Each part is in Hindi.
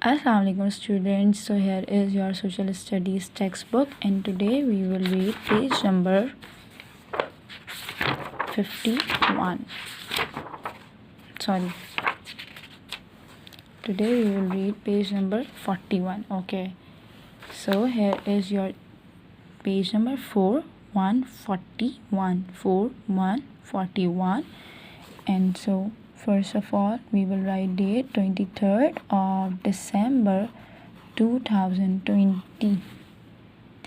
Assalamualaikum students. So here is your social studies textbook and today we will read page number 51. Today we will read page number 41. Okay. So here is your page number 4141. 4141. And so first of all we will write date 23rd of December 2020.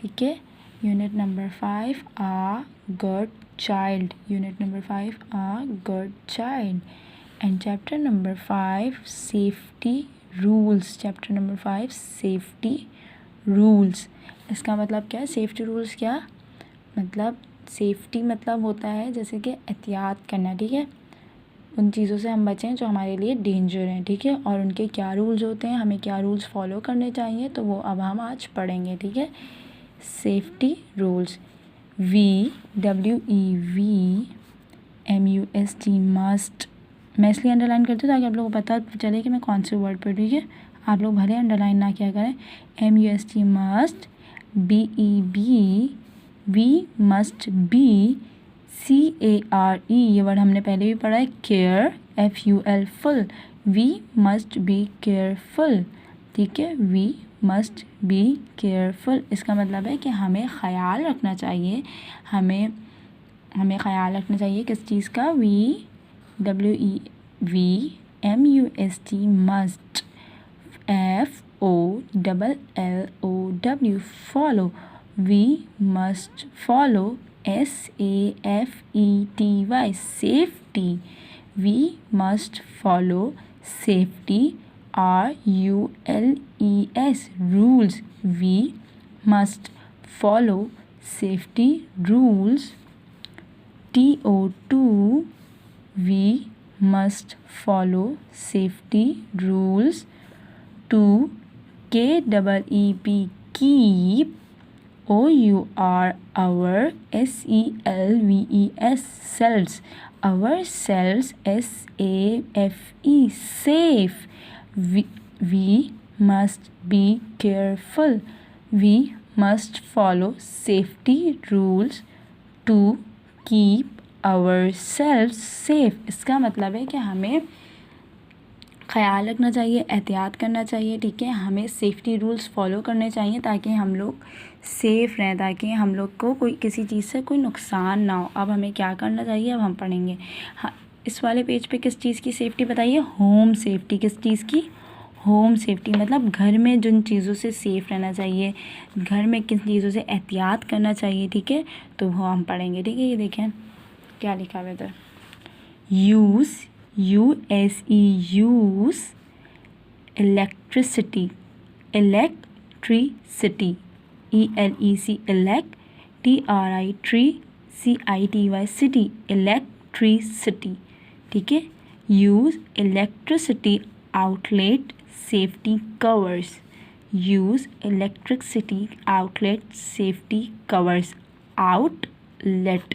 ठीक है. Unit number 5, a good child. Unit number 5, a good child. And chapter number 5, safety rules. Chapter number 5, safety rules. इसका मतलब क्या है? सेफ्टी रूल्स क्या मतलब? सेफ्टी मतलब होता है जैसे कि एहतियात करना. ठीक है, उन चीज़ों से हम बचें जो हमारे लिए डेंजर हैं. ठीक है, और उनके क्या रूल्स होते हैं, हमें क्या रूल्स फॉलो करने चाहिए, तो वो अब हम आज पढ़ेंगे. ठीक है, सेफ्टी रूल्स. WEVMUST must. मैं इसलिए अंडरलाइन करती हूँ ताकि आप लोगों को पता चले कि मैं कौन से वर्ड पर. ठीक है, आप लोग भले अंडरलाइन ना किया करें. MUST must. BEB we must be. CARE ये वर्ड हमने पहले भी पढ़ा है. केयर. FUL फुल. We must be careful. ठीक है, वी मस्ट बी केयरफुल. इसका मतलब है कि हमें ख़याल रखना चाहिए. हमें ख़याल रखना चाहिए किस चीज़ का? WEVMUST must. FOLLOW follow. We must follow. SAFETY safety. We must follow safety. RULES rules. We must follow safety rules. TO2 we must follow safety rules. 2 KEEP keep. OUR our. SELVES cells. Our cells. SAFE safe. We must be careful. We must follow safety rules to keep ourselves safe. इसका मतलब है कि हमें ख़याल रखना चाहिए, एहतियात करना चाहिए. ठीक है, हमें सेफ्टी रूल्स फॉलो करने चाहिए ताकि हम लोग सेफ़ रहें, ताकि हम लोग को कोई किसी चीज़ से कोई नुकसान ना हो. अब हमें क्या करना चाहिए अब हम पढ़ेंगे. हाँ, इस वाले पेज पे किस चीज़ की सेफ्टी बताइए? Home safety. किस चीज़ की? Home safety. मतलब घर में जिन चीज़ों से सेफ़ रहना चाहिए, घर में किन चीज़ों से एहतियात करना चाहिए. ठीक है, तो वो हम पढ़ेंगे. ठीक है, ये देखें क्या लिखा हुआ था. Use use electricity. Electricity. ELEC elect. TRI tree. CITY city. Electricity. ठीक है, use electricity outlet safety covers. Use electricity outlet safety covers. Outlet.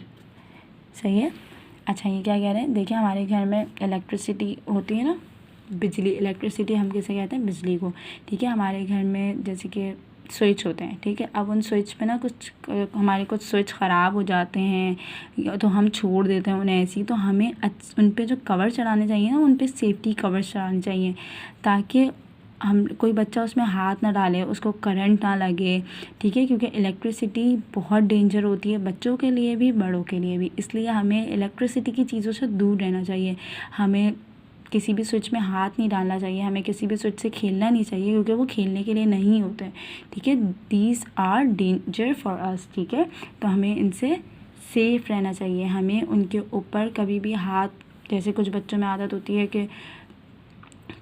सही है. अच्छा, ये क्या कह रहे हैं? देखिए, हमारे घर में इलेक्ट्रिसिटी होती है ना, बिजली. इलेक्ट्रिसिटी हम किसे कहते हैं? बिजली को. ठीक है, हमारे घर में जैसे कि स्विच होते हैं. ठीक है, अब उन स्विच पे ना हमारे कुछ स्विच ख़राब हो जाते हैं तो हम छोड़ देते हैं उन्हें ऐसे ही. तो हमें उन पे जो कवर चढ़ाने चाहिए ना, उन पे सेफ्टी कवर चढ़ाने चाहिए ताकि हम कोई बच्चा उसमें हाथ ना डाले, उसको करंट ना लगे. ठीक है, क्योंकि इलेक्ट्रिसिटी बहुत डेंजर होती है बच्चों के लिए भी, बड़ों के लिए भी. इसलिए हमें इलेक्ट्रिसिटी की चीज़ों से दूर रहना चाहिए. हमें किसी भी स्विच में हाथ नहीं डालना चाहिए. हमें किसी भी स्विच से खेलना नहीं चाहिए क्योंकि वो खेलने के लिए नहीं होते हैं. ठीक है, these are danger for us. ठीक है, तो हमें इनसे सेफ़ रहना चाहिए. हमें उनके ऊपर कभी भी हाथ, जैसे कुछ बच्चों में आदत होती है कि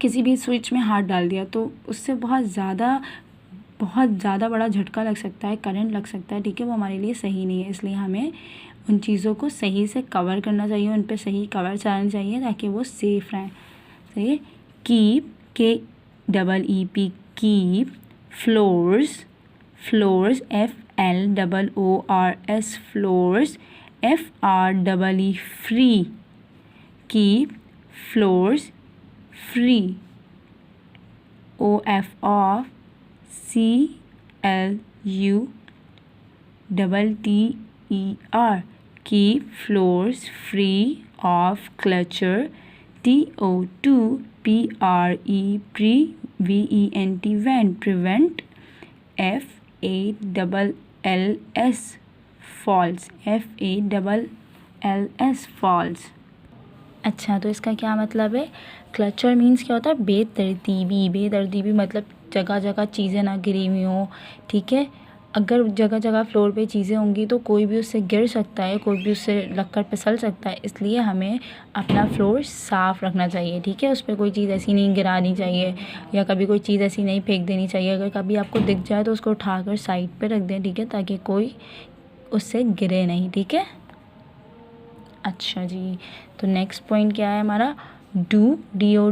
किसी भी स्विच में हाथ डाल दिया तो उससे बहुत ज़्यादा बड़ा झटका लग सकता है, करंट लग सकता है. ठीक है, वो हमारे लिए सही नहीं है. इसलिए हमें उन चीज़ों को सही से कवर करना चाहिए, उन पे सही कवर चलाना चाहिए ताकि वो सेफ़ रहें. सही है. Keep. KEEP keep. Floors. FLOORS floors. FREE free. Keep floors free. OF off, CLUTTER, keep floors free of clutter. TO2, PREVENT, prevent. FALLS, false, FALLS, false. अच्छा, तो इसका क्या मतलब है? क्लचर मीन्स क्या होता है? बेतरतीबी मतलब जगह जगह चीज़ें ना गिरी हुई हों, ठीक है। अगर जगह जगह फ्लोर पे चीज़ें होंगी तो कोई भी उससे गिर सकता है, कोई भी उससे लगकर फिसल सकता है, इसलिए हमें अपना फ्लोर साफ़ रखना चाहिए, ठीक है। उस पर कोई चीज़ ऐसी नहीं गिरानी चाहिए या कभी कोई चीज़ ऐसी नहीं फेंक देनी चाहिए। अगर कभी आपको दिख जाए तो उसको उठाकर साइड पे रख दें, ठीक है, ताकि कोई उससे गिरे नहीं, ठीक है। अच्छा जी, तो नेक्स्ट पॉइंट क्या है हमारा? Do, DO,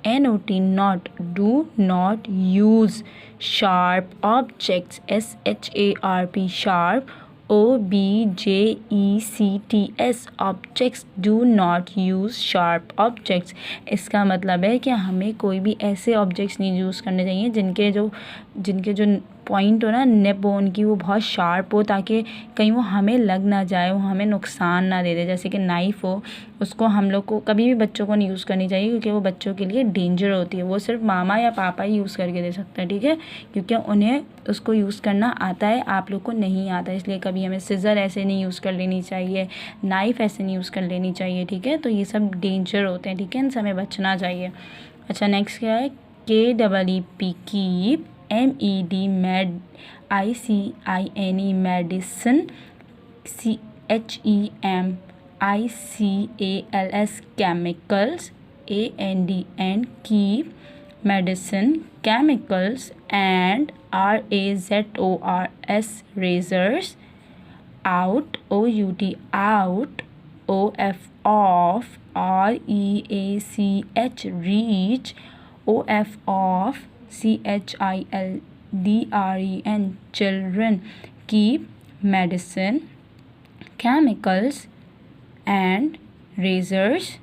NOT, not, do not use sharp objects, SHARP, sharp, OBJECTS, objects, do not use sharp objects. इसका मतलब है कि हमें कोई भी ऐसे ऑब्जेक्ट्स नहीं यूज़ करने चाहिए जिनके जो पॉइंट हो ना, निब हो उनकी, वो बहुत शार्प हो, ताकि कहीं वो हमें लग ना जाए, वो हमें नुकसान ना दे दे। जैसे कि नाइफ़ हो, उसको हम लोग को कभी भी बच्चों को नहीं यूज़ करनी चाहिए, क्योंकि वो बच्चों के लिए डेंजर होती है। वो सिर्फ मामा या पापा ही यूज़ करके दे सकते हैं, ठीक है, क्योंकि उन्हें उसको यूज़ करना आता है, आप लोग को नहीं आता। इसलिए कभी हमें सिज़र ऐसे नहीं यूज़ कर लेनी चाहिए, नाइफ़ ऐसे नहीं यूज़ कर लेनी चाहिए, ठीक है। तो ये सब डेंजर होते हैं, ठीक है, इनसे हमें बचना चाहिए। अच्छा, नेक्स्ट क्या है? KEEP, keep, MED, med, ICINE, medicine, CHEMICALS, chemicals, AND, keep, medicine, chemicals, and RAZORS, razors, out, OUT, out, OF, off, REACH, reach, OF, off, CHILDREN, children, keep, medicine, chemicals, and razors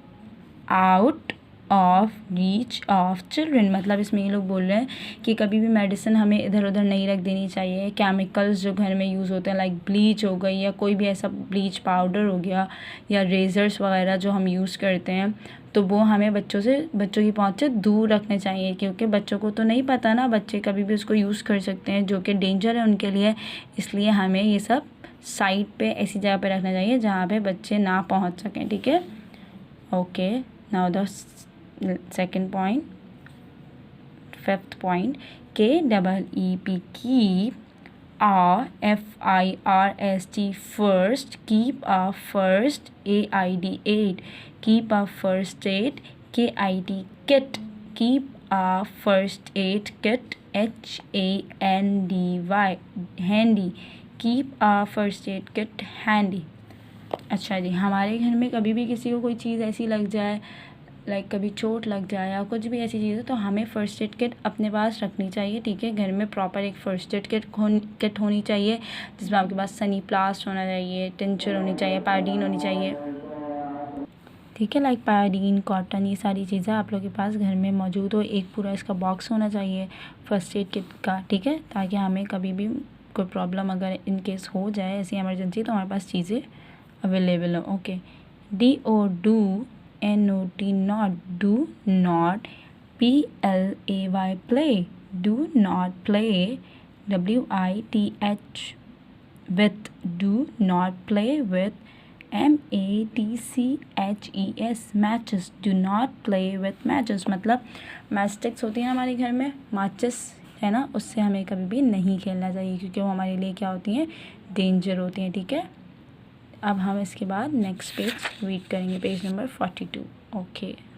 out of reach of children. मतलब इसमें ये लोग बोल रहे हैं कि कभी भी मेडिसिन हमें इधर उधर नहीं रख देनी चाहिए। केमिकल्स जो घर में यूज़ होते हैं, लाइक ब्लीच हो गई या कोई भी ऐसा ब्लीच पाउडर हो गया या रेज़र्स वगैरह जो हम यूज़ करते हैं, तो वो हमें बच्चों की पहुंच से दूर रखने चाहिए, क्योंकि बच्चों को तो नहीं पता ना, बच्चे कभी भी उसको यूज़ कर सकते हैं, जो कि डेंजर है उनके लिए। इसलिए हमें ये सब साइड पे ऐसी जगह पे रखना चाहिए जहाँ पे बच्चे ना पहुँच सकें, ठीक है। Okay, now the second point, fifth point, KEEP, keep, FIRST, first, keep a first aid, keep a first aid, KIT, kit, keep a first aid kit, HANDY, handy, keep a first aid kit handy। अच्छा जी, हमारे घर में कभी भी किसी को कोई चीज़ ऐसी लग जाए, लाइक कभी चोट लग जाए या कुछ भी ऐसी चीज़ है, तो हमें फ़र्स्ट एड किट अपने पास रखनी चाहिए, ठीक है। घर में प्रॉपर एक फ़र्स्ट एड किट होनी चाहिए, जिसमें आपके पास सनी प्लास्ट होना चाहिए, टिंचर होनी चाहिए, पायोडीन होनी चाहिए, ठीक है। लाइक पायोडीन, कॉटन, ये सारी चीज़ें आप लोग के पास घर में मौजूद हो। एक पूरा इसका बॉक्स होना चाहिए फ़र्स्ट एड किट का, ठीक है, ताकि हमें कभी भी कोई प्रॉब्लम अगर इन केस हो जाए, ऐसी इमरजेंसी, तो हमारे पास चीज़ें अवेलेबल हो। Okay, DO, do, NOT, not, do not, PLAY, play, do not play, WITH, with, do not play with, MATCHES, matches, do not play with matches। मतलब मैचस्टिक्स होती हैं हमारे घर में, माचिस है ना, उससे हमें कभी भी नहीं खेलना चाहिए, क्योंकि वो हमारे लिए क्या होती हैं? डेंजर होती हैं, ठीक है। अब हम इसके बाद नेक्स्ट पेज रीड करेंगे, पेज नंबर 42। ओके।